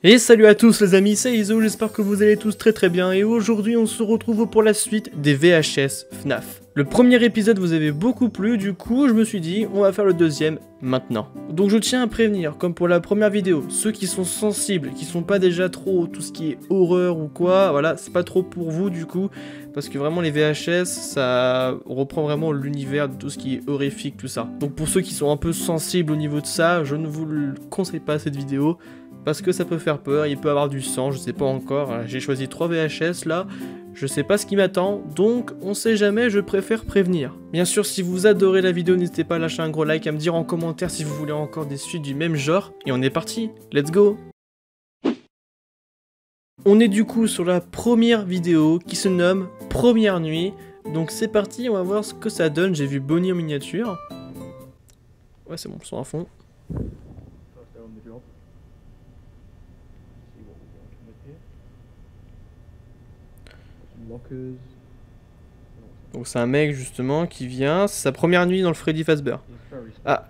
Et salut à tous les amis, c'est Iso, j'espère que vous allez tous très bien et aujourd'hui on se retrouve pour la suite des VHS FNAF. Le premier épisode vous avait beaucoup plu, du coup je me suis dit on va faire le deuxième maintenant. Donc je tiens à prévenir, comme pour la première vidéo, ceux qui sont sensibles, qui sont pas déjà trop tout ce qui est horreur ou quoi, voilà, c'est pas trop pour vous du coup, parce que vraiment les VHS ça reprend vraiment l'univers de tout ce qui est horrifique, tout ça. Donc pour ceux qui sont un peu sensibles au niveau de ça, je ne vous le conseille pas cette vidéo. Parce que ça peut faire peur, il peut avoir du sang, je sais pas encore. J'ai choisi 3 VHS là, je sais pas ce qui m'attend, donc on sait jamais, je préfère prévenir. Bien sûr, si vous adorez la vidéo, n'hésitez pas à lâcher un gros like, à me dire en commentaire si vous voulez encore des suites du même genre. Et on est parti, let's go! On est du coup sur la première vidéo qui se nomme Première nuit. Donc c'est parti, on va voir ce que ça donne. J'ai vu Bonnie en miniature. Ouais, c'est bon, le son à fond. Donc c'est un mec justement qui vient, c'est sa première nuit dans le Freddy Fazbear. Ah,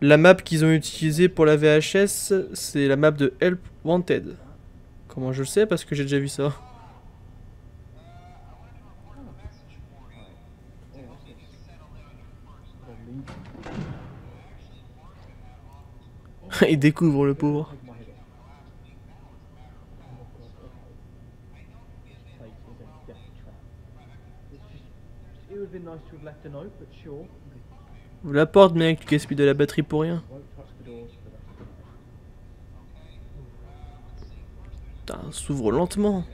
la map qu'ils ont utilisée pour la VHS, c'est la map de Help Wanted. Comment je le sais? Parce que j'ai déjà vu ça. Il découvre le pauvre. Ouvre la porte, mec, tu gaspilles de la batterie pour rien. Putain, s'ouvre lentement.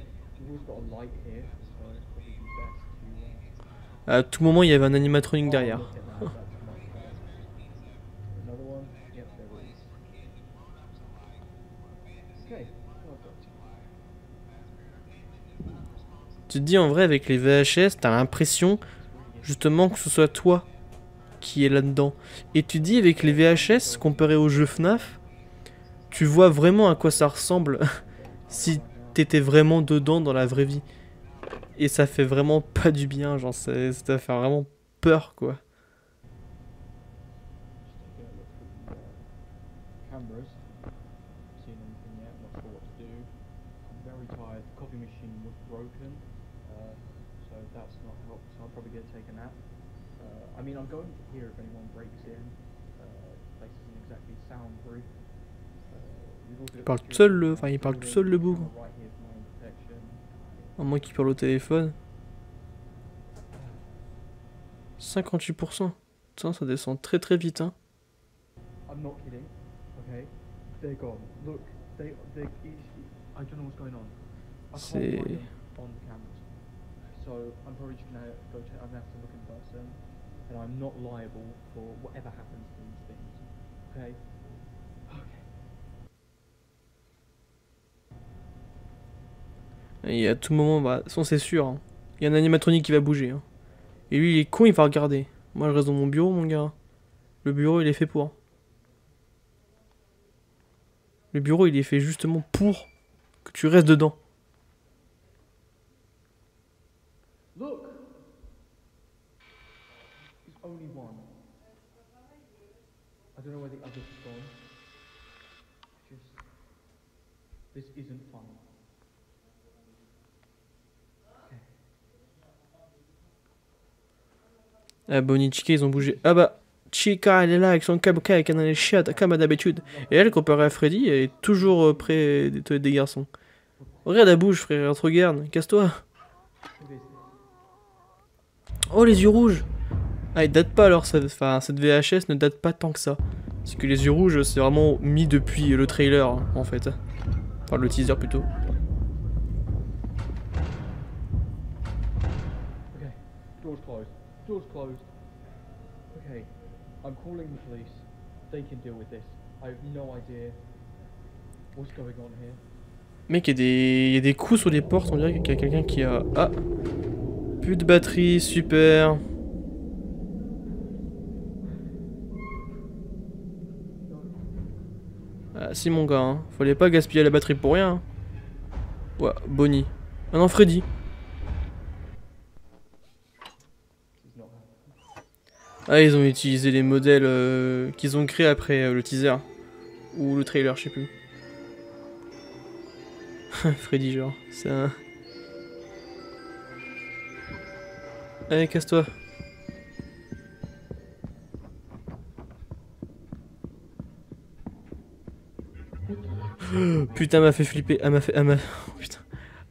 À tout moment, il y avait un animatronique derrière. Tu te dis en vrai, avec les VHS, t'as l'impression justement que ce soit toi qui est là-dedans. Et tu dis avec les VHS, comparé aux jeux FNAF, tu vois vraiment à quoi ça ressemble si t'étais vraiment dedans dans la vraie vie. Et ça fait vraiment pas du bien, genre ça va faire vraiment peur quoi. Il parle tout seul il parle tout seul le bougre. À moins qu'il parle au téléphone. 58%. Putain, ça descend très vite hein. C'est... Et à tout moment, bah, de toute façon c'est sûr, hein. Il y a un animatronique qui va bouger. Hein. Et lui il est con, il va regarder. Moi je reste dans mon bureau mon gars. Le bureau il est fait pour. Le bureau il est fait justement pour que tu restes dedans. Ah, Bonnie Chica, ils ont bougé. Ah bah, Chica, elle est là avec son kabuka avec un chien, comme d'habitude. Et elle, comparée à Freddy, elle est toujours près des toilettes des garçons. Regarde la bouche, frère, regarde, casse-toi. Oh, les yeux rouges. Ah, ils datent pas alors, enfin, cette VHS ne date pas tant que ça. Parce que les yeux rouges, c'est vraiment mis depuis le trailer, hein, en fait. Enfin, le teaser plutôt. Mec, il y a des coups sur les portes, on dirait qu'il y a quelqu'un qui a... Ah, plus de batterie, super. Ah si mon gars, hein. Fallait pas gaspiller la batterie pour rien. Hein. Ouais, Bonnie. Ah non, Freddy. Ah, ils ont utilisé les modèles qu'ils ont créés après le teaser. Ou le trailer, je sais plus. Freddy, genre. C'est un... Allez, casse-toi. Putain, elle m'a fait flipper. Elle m'a fait... oh, putain.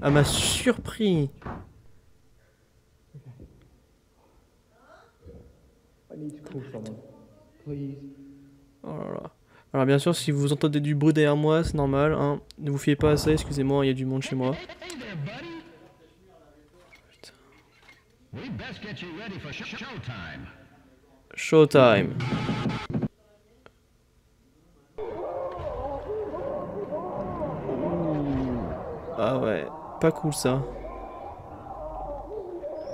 Elle m'a surpris. Oh là là. Alors bien sûr, si vous entendez du bruit derrière moi, c'est normal, hein. Ne vous fiez pas à ça, excusez-moi, il y a du monde chez moi. Showtime. Ah ouais, pas cool ça.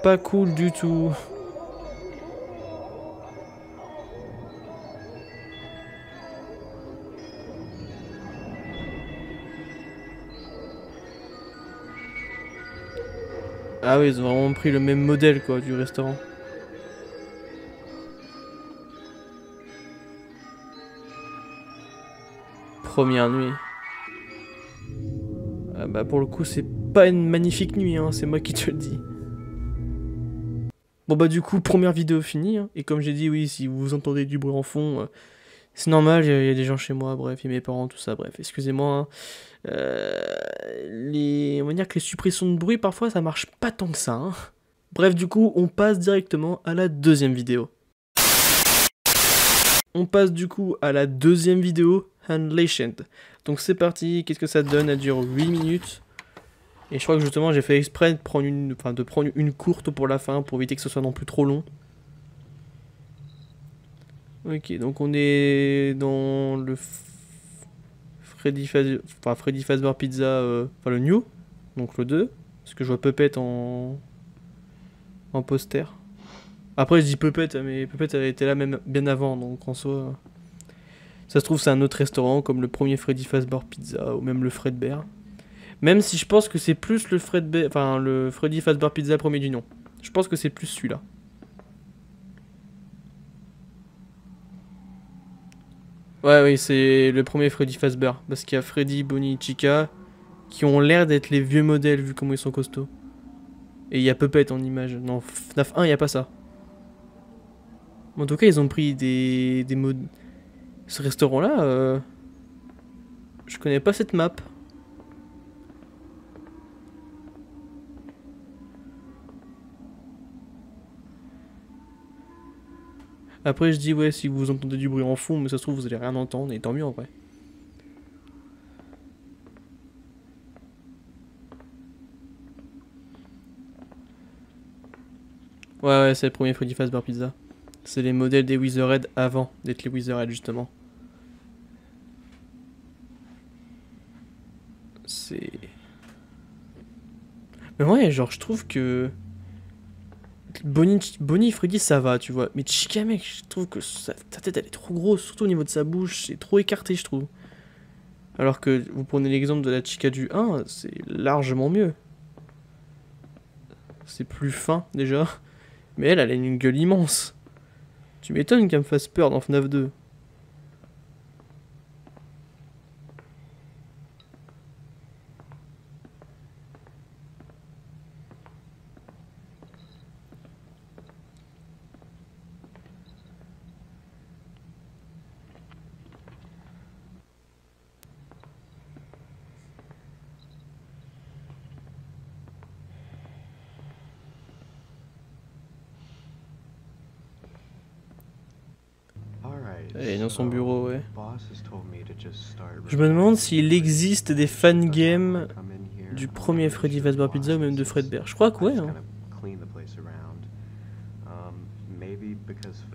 Pas cool du tout. Ah oui, ils ont vraiment pris le même modèle quoi du restaurant. Première nuit. Ah bah pour le coup c'est pas une magnifique nuit, hein, c'est moi qui te le dis. Bon bah du coup première vidéo finie, hein. Et comme j'ai dit oui, si vous entendez du bruit en fond, c'est normal, il y a des gens chez moi, bref, il y a mes parents, tout ça, bref, excusez-moi. Hein. On va dire que les suppressions de bruit parfois ça marche pas tant que ça. Hein. Bref du coup on passe directement à la deuxième vidéo. On passe du coup à la deuxième vidéo, Unleashed. Donc c'est parti, qu'est-ce que ça donne? Elle dure 8 minutes. Et je crois que justement j'ai fait exprès de prendre une courte pour la fin, pour éviter que ce soit non plus trop long. Ok, donc on est dans le Freddy Fazbear Pizza, le new, donc le 2. Parce que je vois Puppet en poster. Après je dis Puppet, mais Puppet elle était là même bien avant, donc en soi... Ça se trouve c'est un autre restaurant comme le premier Freddy Fazbear Pizza ou même le Fredbear. Même si je pense que c'est plus le Freddy Fazbear Pizza premier du nom. Je pense que c'est plus celui-là. Ouais oui c'est le premier Freddy Fazbear. Parce qu'il y a Freddy, Bonnie, Chica qui ont l'air d'être les vieux modèles vu comment ils sont costauds. Et il y a Puppet en image. Non, FNAF 1 il n'y a pas ça. En tout cas ils ont pris des modes... Ce restaurant là, je connais pas cette map. Après je dis ouais si vous entendez du bruit en fond, mais ça se trouve vous allez rien entendre et tant mieux en vrai. Ouais c'est le premier Freddy Fazbear Pizza. C'est les modèles des Wizardhead avant d'être les Wizardhead justement. C'est... Mais ouais genre je trouve que... Bonnie et Freddy ça va tu vois, mais Chica mec je trouve que sa tête elle est trop grosse, surtout au niveau de sa bouche, c'est trop écarté je trouve. Alors que vous prenez l'exemple de la Chica du 1, c'est largement mieux. C'est plus fin déjà, mais elle a une gueule immense. Tu m'étonnes qu'elle me fasse peur dans FNAF 2. Et dans son bureau, ouais. Je me demande s'il existe des fangames du premier Freddy Fazbear Pizza ou même de Fredbear. Je crois que ouais. Hein.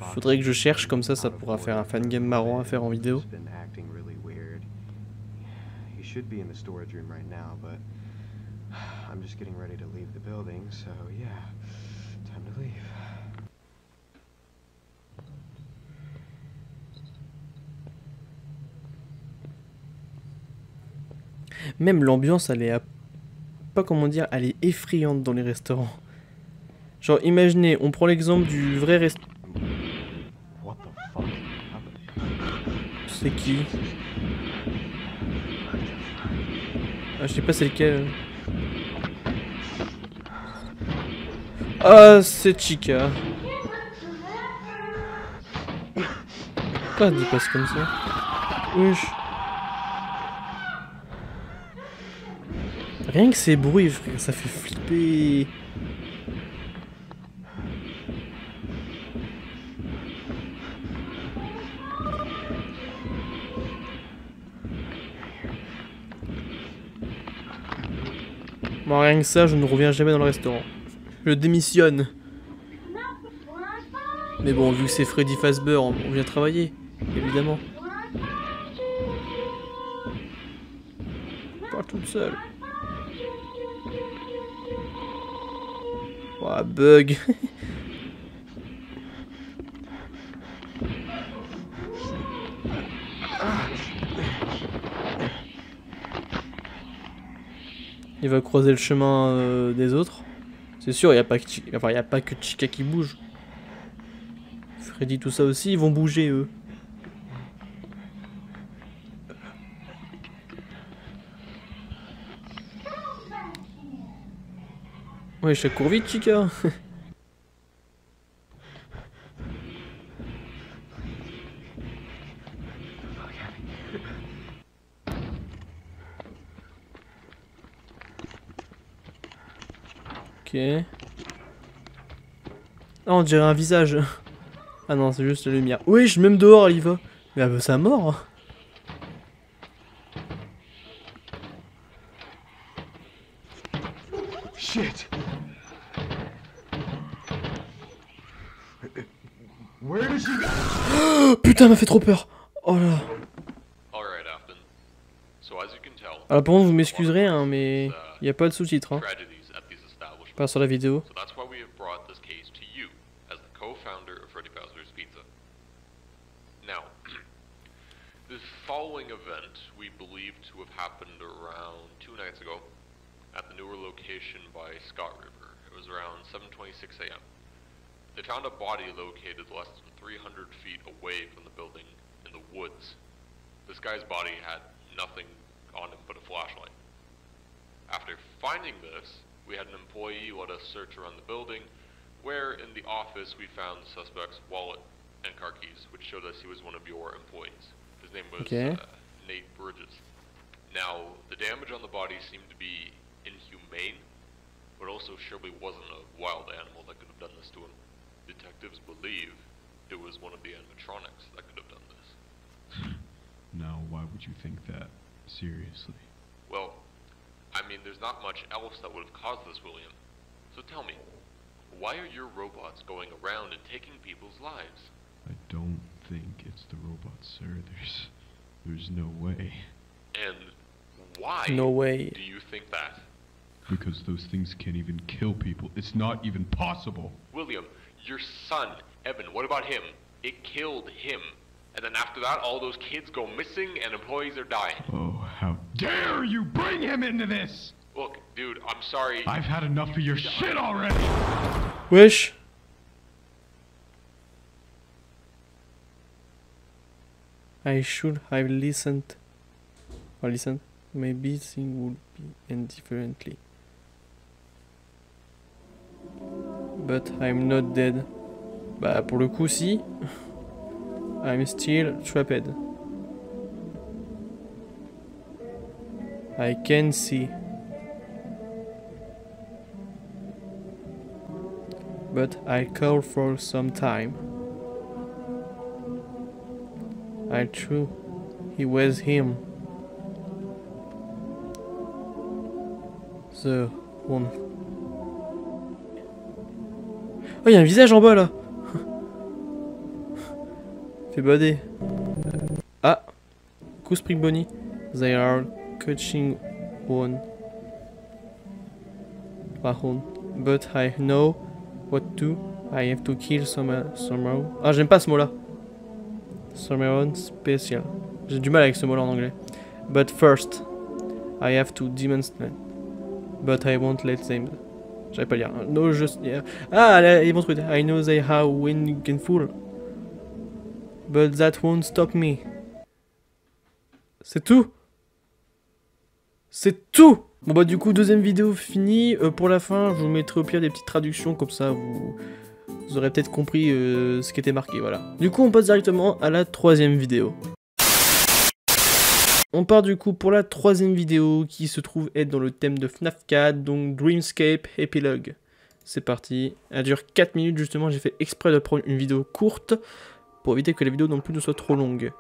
Faudrait que je cherche, comme ça pourra faire un fangame marrant à faire en vidéo. Même l'ambiance, elle est pas comment dire, elle est effrayante dans les restaurants. Genre, imaginez, on prend l'exemple du vrai restaurant. C'est qui? Ah, je sais pas c'est lequel. Ah, c'est Chica. Pourquoi elle passe comme ça? Wesh. Rien que ces bruits, frère, ça fait flipper. Bon, rien que ça, je ne reviens jamais dans le restaurant. Je démissionne. Mais bon, vu que c'est Freddy Fazbear, on vient travailler, évidemment. Pas toute seule. Ouah, bug. Il va croiser le chemin des autres. C'est sûr, il n'y a pas que enfin, y a pas que Chica qui bouge. Freddy, tout ça aussi, ils vont bouger eux. Ouais, je cours vite, Chica. Ok. Ah, on dirait un visage. Ah non, c'est juste la lumière. Oui, je même dehors, elle y va. Mais elle veut sa mort. Shit. Where did she go? Oh, putain, elle m'a fait trop peur. Oh là. Alors pour vous m'excuserez, hein, mais il n'y a pas de sous-titres. Hein. Pas sur la vidéo. The following event we believe to have happened around 2 nights ago at the newer location by Scott River. It was around 7:26 a.m. They found a body located less than 300 feet away from the building in the woods. This guy's body had nothing on him but a flashlight. After finding this, we had an employee let us search around the building, where in the office we found the suspect's wallet and car keys, which showed us he was one of your employees. His name was Nate Bridges. Now, the damage on the body seemed to be inhumane, but also surely wasn't a wild animal that could have done this to him. Detectives believe it was one of the animatronics that could have done this. Now, why would you think that? Seriously? Well, I mean, there's not much else that would have caused this, William. So tell me, why are your robots going around and taking people's lives? I don't think it's the robots, sir. There's no way. And why No way. do you think that? Because those things can't even kill people. It's not even possible. William, your son, Evan, what about him? It killed him. And then after that, all those kids go missing and employees are dying. Oh, how dare you bring him into this! Look, dude, I'm sorry. I've had enough of your shit already! Wesh. I should have listened. Or listened. Maybe things would be end differently. But I'm not dead. Bah pour le coup si. I'm still trapped. I can see. But I call for some time. I true. He was him. The one. Oh, il y a un visage en bas là. Fais bader. Ah. Coup Spring Bonnie. They are catching one. But I know what to. I have to kill somehow. Ah, j'aime pas ce mot là. Someone special. J'ai du mal avec ce mot là en anglais. But first, I have to demonstrate. But I won't let them. J'arrive pas à lire. No, just. Yeah. Ah, là, ils vont trouver. I know they have wonderful. But that won't stop me. C'est tout. C'est tout. Bon bah du coup, deuxième vidéo finie. Pour la fin, je vous mettrai au pire des petites traductions, comme ça vous aurez peut-être compris ce qui était marqué, voilà. Du coup, on passe directement à la troisième vidéo. On part du coup pour la troisième vidéo qui se trouve être dans le thème de FNAF 4, donc Dreamscape Epilogue. C'est parti, elle dure 4 minutes justement, j'ai fait exprès de prendre une vidéo courte pour éviter que la vidéo non plus ne soit trop longue.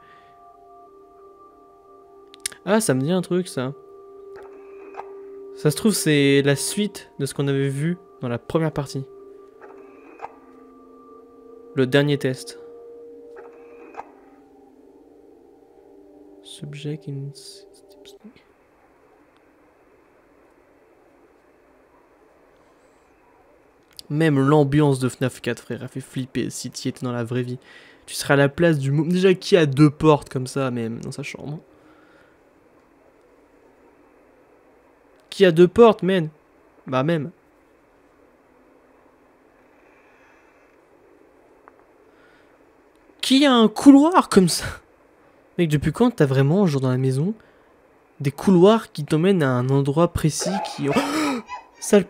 Ah, ça me dit un truc ça. Ça se trouve c'est la suite de ce qu'on avait vu dans la première partie. Le dernier test. Subject in... Même l'ambiance de FNAF 4, frère, a fait flipper si tu étais dans la vraie vie. Tu serais à la place du... Déjà, qui a 2 portes comme ça, même, dans sa chambre? Qui a 2 portes, man? Bah, même. Qui a un couloir comme ça? Mec, depuis quand t'as vraiment, genre dans la maison, des couloirs qui t'emmènent à un endroit précis qui... Sale...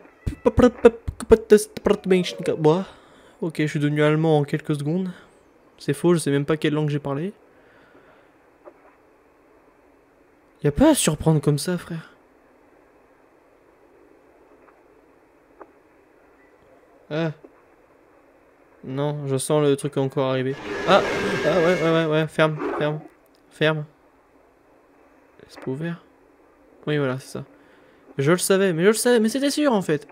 Ok, je suis devenu allemand en quelques secondes. C'est faux, je sais même pas quelle langue j'ai parlé. Y a pas à surprendre comme ça, frère. Ah. Non, je sens le truc encore arriver. Ah, ah ouais, ferme, ferme, ferme. C'est pas ouvert? Oui, voilà, c'est ça. Je le savais, mais c'était sûr en fait.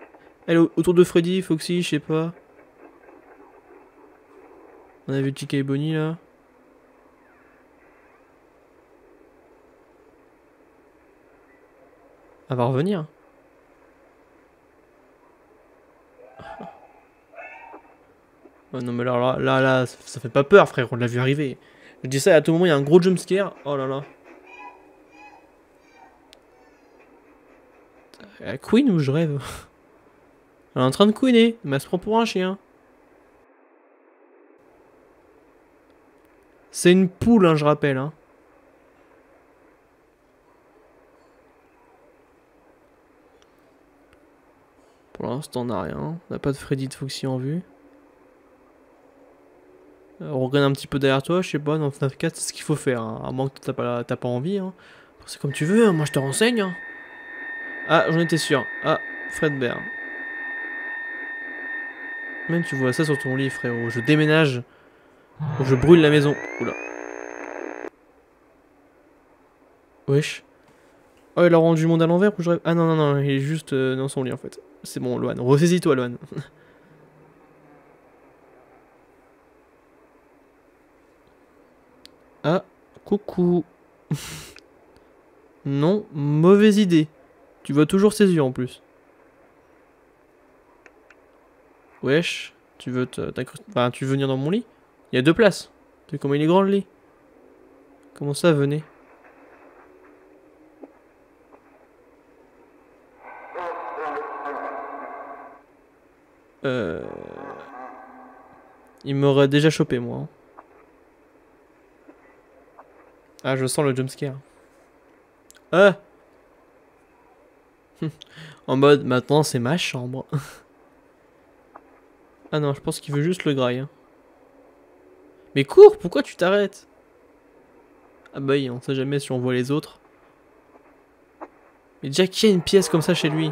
Elle est autour de Freddy, Foxy, je sais pas. On a vu Chica et Bonnie là. Elle va revenir. Oh non mais là, ça fait pas peur frère, on l'a vu arriver. Je dis ça à tout moment, il y a un gros jumpscare. Oh là là. Elle queen ou je rêve? Elle est en train de queener, mais elle se prend pour un chien. C'est une poule, hein, je rappelle. Hein. Pour l'instant, on n'a rien. On n'a pas de Freddy de Foxy en vue. On regarde un petit peu derrière toi, je sais pas, dans FNAF 4, c'est ce qu'il faut faire. Hein. À moins que t'as pas envie. Hein. C'est comme tu veux, hein. Moi je te renseigne. Hein. Ah, j'en étais sûr. Ah, Fredbear. Même tu vois ça sur ton lit, frérot. Je déménage. Ou je brûle la maison. Oula. Wesh. Oh, il a rendu le monde à l'envers ou je rêve? Ah non, non, non, il est juste dans son lit en fait. C'est bon, Loan. Ressaisis-toi, Loan. Ah, coucou. Non, mauvaise idée. Tu vois toujours ses yeux en plus. Wesh, tu veux enfin, tu veux venir dans mon lit? Il y a 2 places. Tu sais comment il est grand le lit? Comment ça, venez? Il m'aurait déjà chopé moi. Hein. Ah, je sens le jumpscare. Ah. En mode, maintenant c'est ma chambre. Ah non, je pense qu'il veut juste le graille. Hein. Mais cours, pourquoi tu t'arrêtes? Ah bah oui, on sait jamais si on voit les autres. Mais déjà, qui a une pièce comme ça chez lui?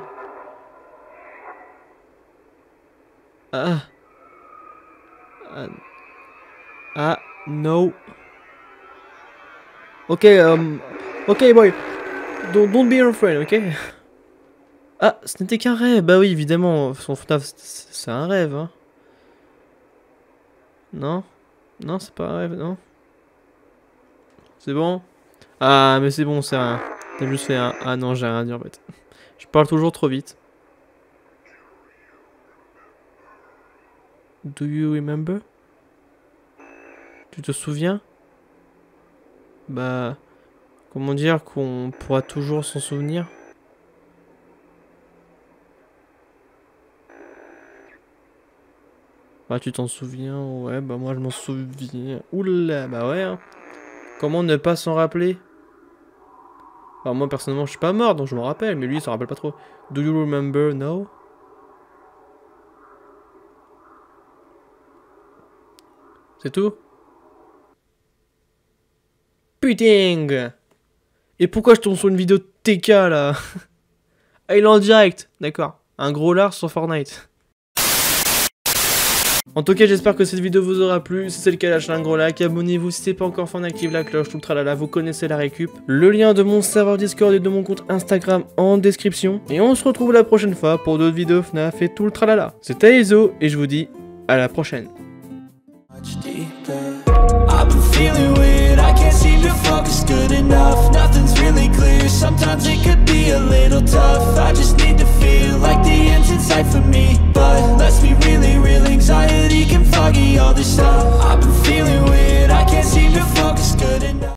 Ah. Ah, no. Ok, ok boy. Don't be afraid, ok? Ah, ce n'était qu'un rêve. Bah oui, évidemment, son FNAF, c'est un rêve, hein. Non? Non, c'est pas un rêve, non? C'est bon? Ah, mais c'est bon, c'est un... T'as juste fait un... Ah non, j'ai rien dit en fait. Je parle toujours trop vite. Do you remember? Tu te souviens? Bah... Comment dire qu'on pourra toujours s'en souvenir? Bah tu t'en souviens? Ouais, bah moi je m'en souviens. Oula, bah ouais. Hein. Comment ne pas s'en rappeler? Alors moi personnellement je suis pas mort donc je m'en rappelle, mais lui il s'en rappelle pas trop. Do you remember? No? C'est tout? Putain! Et pourquoi je tombe sur une vidéo de TK là? Ah, il est en direct, d'accord. Un gros lard sur Fortnite. En tout cas, j'espère que cette vidéo vous aura plu. Si c'est le cas, lâchez un gros like, abonnez-vous si c'est pas encore fait, on active la cloche, tout le tralala, vous connaissez la récup. Le lien de mon serveur Discord et de mon compte Instagram en description. Et on se retrouve la prochaine fois pour d'autres vidéos FNAF et tout le tralala. C'était Iso et je vous dis à la prochaine. I've been feeling weird, I can't seem to focus good enough.